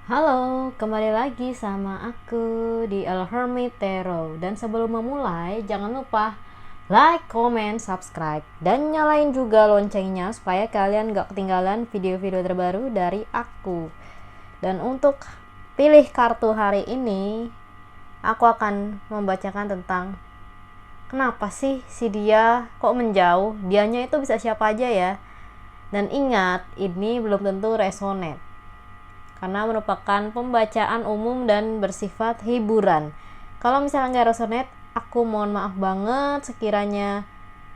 Halo, kembali lagi sama aku di El Hermit Tarot. Dan sebelum memulai, jangan lupa like, comment, subscribe, dan nyalain juga loncengnya supaya kalian gak ketinggalan video-video terbaru dari aku. Dan untuk pilih kartu hari ini, aku akan membacakan tentang kenapa sih si dia kok menjauh. Dianya itu bisa siapa aja ya. Dan ingat, ini belum tentu resonate karena merupakan pembacaan umum dan bersifat hiburan. Kalau misalnya nggak resonate, aku mohon maaf banget sekiranya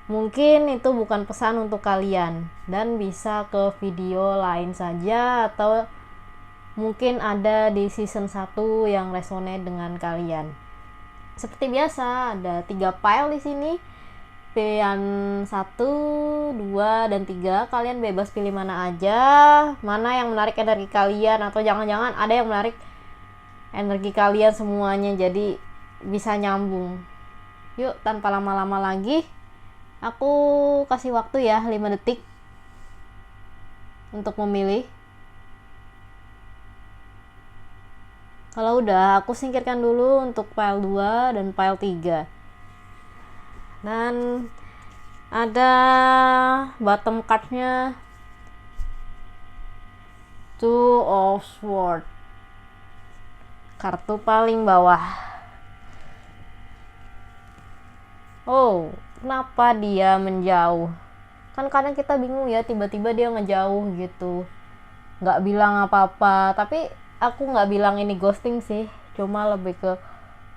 mungkin itu bukan pesan untuk kalian dan bisa ke video lain saja atau mungkin ada di season 1 yang resonate dengan kalian. Seperti biasa, ada 3 file di sini. Pilihan 1, 2, dan 3. Kalian bebas pilih mana aja, mana yang menarik energi kalian, atau jangan-jangan ada yang menarik energi kalian semuanya, jadi bisa nyambung. Yuk, tanpa lama-lama lagi, aku kasih waktu ya 5 detik untuk memilih. Kalau udah, aku singkirkan dulu untuk file 2 dan file 3. Dan ada bottom cardnya Two of Swords, kartu paling bawah. Oh, kenapa dia menjauh? Kan kadang kita bingung ya, tiba-tiba dia ngejauh gitu, nggak bilang apa-apa. Tapi aku nggak bilang ini ghosting sih, cuma lebih ke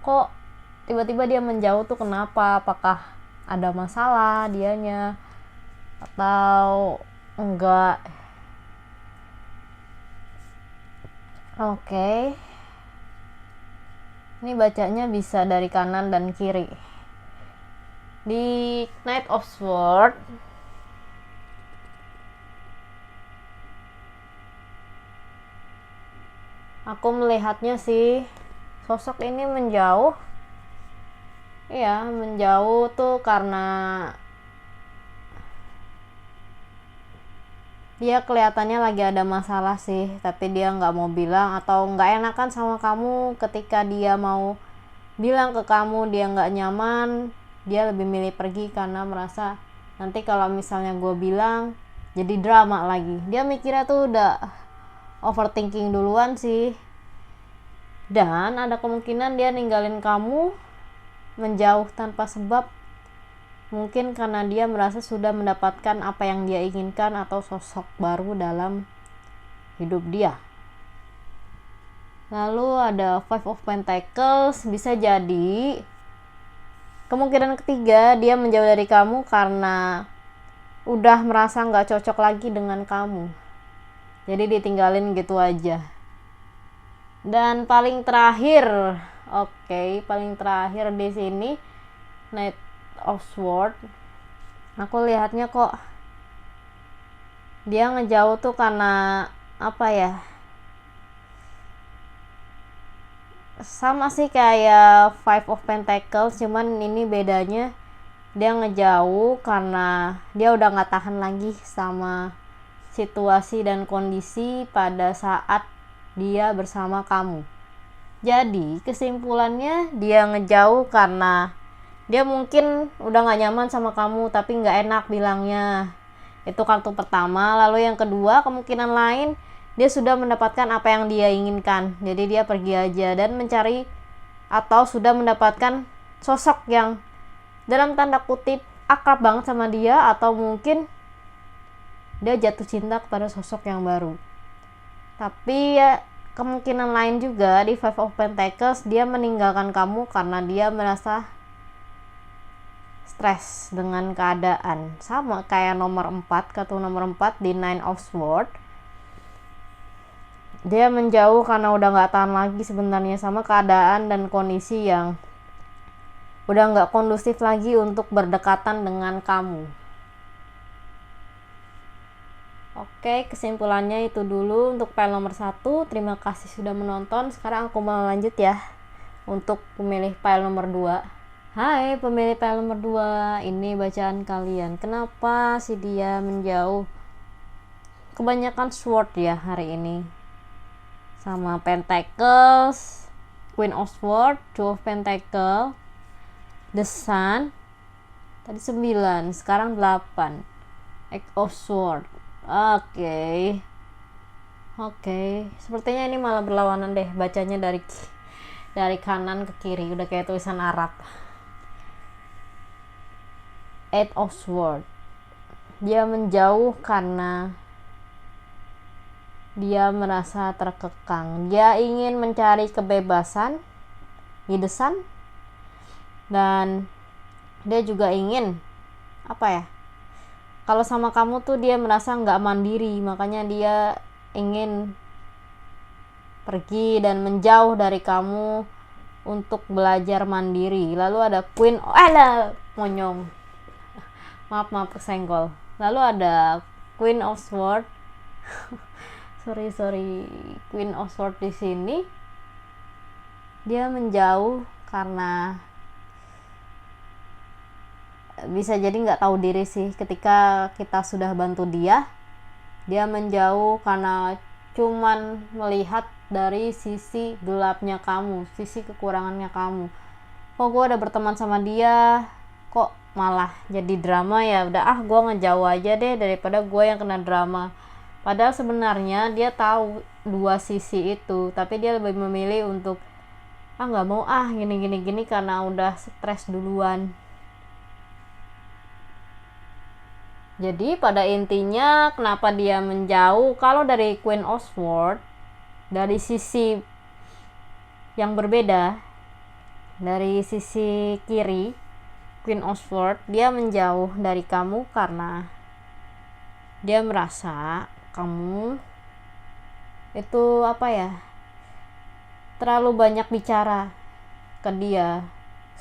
kok tiba-tiba dia menjauh tuh kenapa? Apakah ada masalah dianya atau enggak? Oke. Ini bacanya bisa dari kanan dan kiri. Di Knight of Swords, aku melihatnya sih sosok ini menjauh. Iya, menjauh tuh karena dia kelihatannya lagi ada masalah sih, tapi dia nggak mau bilang atau nggak enakan sama kamu. Ketika dia mau bilang ke kamu dia nggak nyaman, dia lebih milih pergi karena merasa nanti kalau misalnya gue bilang jadi drama lagi. Dia mikirnya tuh udah overthinking duluan sih. Dan ada kemungkinan dia ninggalin kamu, menjauh tanpa sebab, mungkin karena dia merasa sudah mendapatkan apa yang dia inginkan atau sosok baru dalam hidup dia. Lalu ada Five of Pentacles, bisa jadi kemungkinan ketiga dia menjauh dari kamu karena udah merasa nggak cocok lagi dengan kamu, jadi ditinggalin gitu aja. Dan paling terakhir, paling terakhir di sini Knight of Swords, aku lihatnya kok dia ngejauh tuh karena apa ya, sama sih kayak Five of Pentacles, cuman ini bedanya dia ngejauh karena dia udah gak tahan lagi sama situasi dan kondisi pada saat dia bersama kamu. Jadi kesimpulannya dia ngejauh karena dia mungkin udah gak nyaman sama kamu tapi gak enak bilangnya. Itu kartu pertama. Lalu yang kedua, kemungkinan lain dia sudah mendapatkan apa yang dia inginkan, jadi dia pergi aja dan mencari atau sudah mendapatkan sosok yang dalam tanda kutip akrab banget sama dia, atau mungkin dia jatuh cinta kepada sosok yang baru. Tapi ya, kemungkinan lain juga di Five of Pentacles dia meninggalkan kamu karena dia merasa stres dengan keadaan, sama kayak nomor 4, kartu nomor 4 di Nine of Swords. Dia menjauh karena udah gak tahan lagi sebenarnya sama keadaan dan kondisi yang udah gak kondusif lagi untuk berdekatan dengan kamu. Oke, kesimpulannya itu dulu untuk file nomor 1. Terima kasih sudah menonton. Sekarang aku mau lanjut ya untuk pemilih file nomor 2. Hai pemilih file nomor 2, ini bacaan kalian. Kenapa sih dia menjauh? Kebanyakan sword ya hari ini. sama Pentacles, Queen of Swords, Two of Pentacles, The Sun. Tadi 9, sekarang 8. Eight of Swords. Oke. Sepertinya ini malah berlawanan deh, bacanya dari kanan ke kiri, udah kayak tulisan Arab. Eight of Swords. Dia menjauh karena dia merasa terkekang. Dia ingin mencari kebebasan di The Sun, dan dia juga ingin kalau sama kamu tuh dia merasa nggak mandiri, makanya dia ingin pergi dan menjauh dari kamu untuk belajar mandiri. Lalu ada monyong, maaf kesenggol. Lalu ada Queen of Swords. sorry Queen of Swords di sini dia menjauh karena bisa jadi nggak tahu diri sih. Ketika kita sudah bantu dia menjauh karena cuman melihat dari sisi gelapnya kamu, sisi kekurangannya kamu. Kok gue udah berteman sama dia kok malah jadi drama ya, udah gue ngejauh aja deh daripada gue yang kena drama. Padahal sebenarnya dia tahu dua sisi itu, tapi dia lebih memilih untuk nggak mau gini karena udah stres duluan. Jadi pada intinya kenapa dia menjauh, kalau dari Queen of Swords, dari sisi yang berbeda, dari sisi kiri Queen of Swords, dia menjauh dari kamu karena dia merasa kamu itu terlalu banyak bicara ke dia,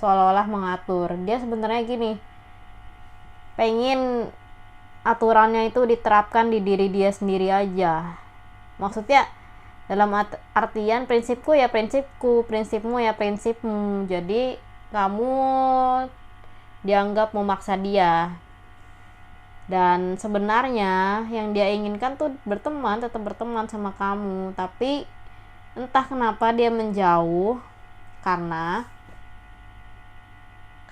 seolah-olah mengatur. Dia sebenarnya gini, pengen aturannya itu diterapkan di diri dia sendiri aja. Maksudnya dalam artian prinsipku ya prinsipku, prinsipmu ya prinsipmu. Jadi kamu dianggap memaksa dia. Dan sebenarnya yang dia inginkan tuh tetap berteman sama kamu. Tapi entah kenapa dia menjauh karena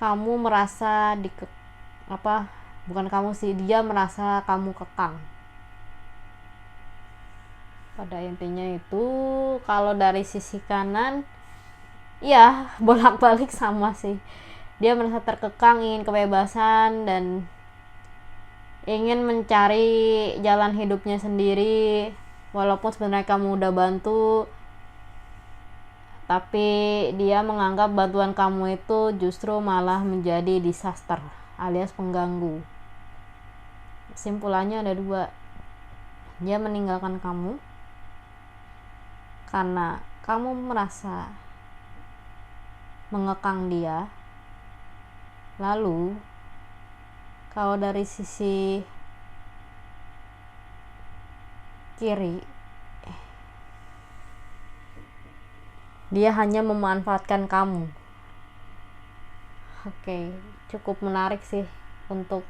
kamu merasa bukan kamu sih, dia merasa kamu kekang. Pada intinya itu kalau dari sisi kanan ya bolak-balik sama sih. Dia merasa terkekang, ingin kebebasan dan ingin mencari jalan hidupnya sendiri. Walaupun sebenarnya kamu udah bantu, tapi dia menganggap bantuan kamu itu justru malah menjadi disaster alias pengganggu. Kesimpulannya ada 2. Dia meninggalkan kamu karena kamu merasa mengekang dia. Lalu kalau dari sisi kiri, dia hanya memanfaatkan kamu. Cukup menarik sih untuk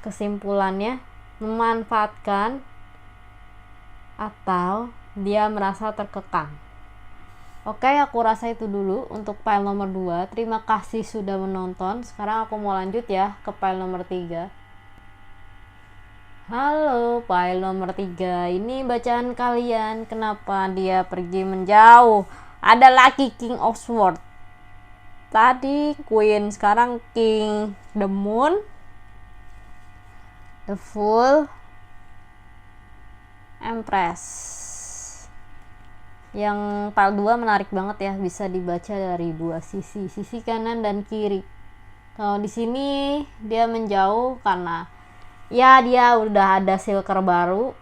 kesimpulannya, memanfaatkan atau dia merasa terkekang. Aku rasa itu dulu untuk file nomor 2. Terima kasih sudah menonton. Sekarang aku mau lanjut ya ke file nomor 3. Halo, file nomor 3. Ini bacaan kalian. Kenapa dia pergi menjauh? Ada lagi King of Swords. Tadi Queen, sekarang King. The Moon, The Fool, Empress. Yang file 2 menarik banget ya, bisa dibaca dari 2 sisi kanan dan kiri. Kalau di sini dia menjauh karena ya dia udah ada silker baru.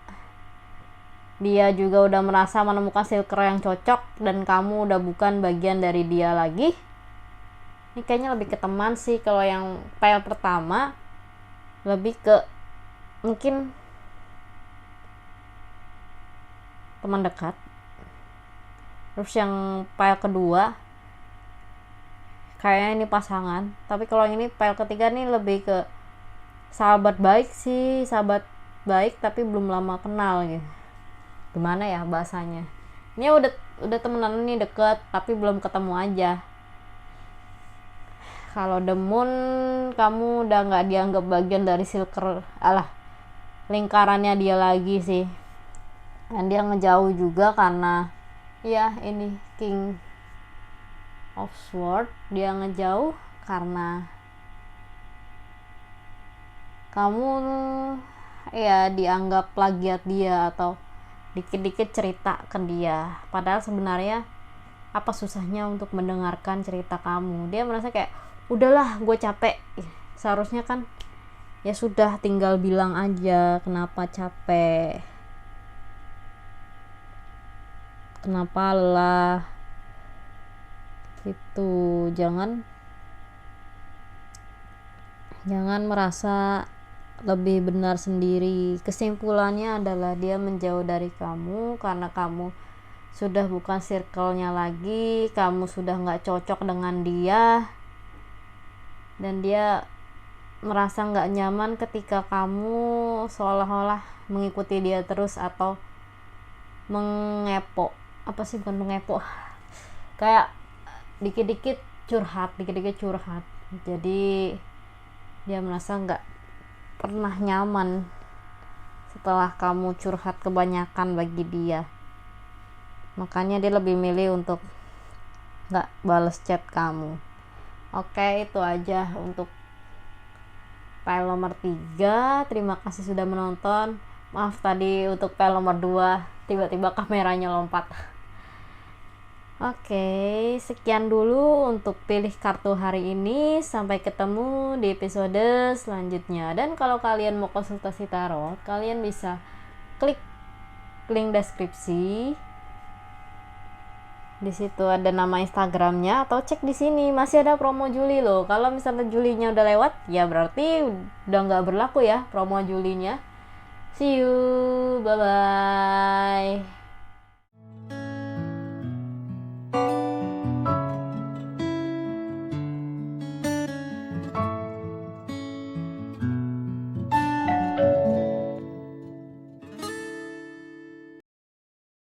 Dia juga udah merasa menemukan silker yang cocok dan kamu udah bukan bagian dari dia lagi. Ini kayaknya lebih ke teman sih. Kalau yang file pertama lebih ke mungkin teman dekat. Terus yang file kedua kayaknya ini pasangan. Tapi kalau ini file ketiga nih lebih ke sahabat baik sih, sahabat baik tapi belum lama kenal gitu. Gimana ya bahasanya? Ini udah temenan nih, deket, tapi belum ketemu aja. Kalau The Moon, kamu udah nggak dianggap bagian dari lingkarannya dia lagi sih. Dan dia ngejauh juga karena ya ini King of Sword, dia ngejauh karena kamu ya dianggap plagiat dia atau dikit-dikit cerita ke dia, padahal sebenarnya apa susahnya untuk mendengarkan cerita kamu. Dia merasa kayak udahlah gue capek, seharusnya kan ya sudah tinggal bilang aja kenapa capek, kenapa lelah gitu. Jangan merasa lebih benar sendiri. Kesimpulannya adalah dia menjauh dari kamu karena kamu sudah bukan circle-nya lagi, kamu sudah nggak cocok dengan dia, dan dia merasa nggak nyaman ketika kamu seolah-olah mengikuti dia terus atau mengepo, apa sih, bukan mengepo, kayak dikit-dikit curhat. Jadi dia merasa nggak pernah nyaman setelah kamu curhat kebanyakan bagi dia. Makanya dia lebih milih untuk nggak bales chat kamu. Oke, itu aja untuk file nomor 3. Terima kasih sudah menonton. Maaf tadi untuk file nomor 2 tiba-tiba kameranya lompat. Oke, sekian dulu untuk pilih kartu hari ini. Sampai ketemu di episode selanjutnya. Dan kalau kalian mau konsultasi tarot, kalian bisa klik link deskripsi. Di situ ada nama Instagramnya, atau cek di sini masih ada promo Juli loh. Kalau misalnya Julinya udah lewat, ya berarti udah nggak berlaku ya promo Julinya. See you, bye bye.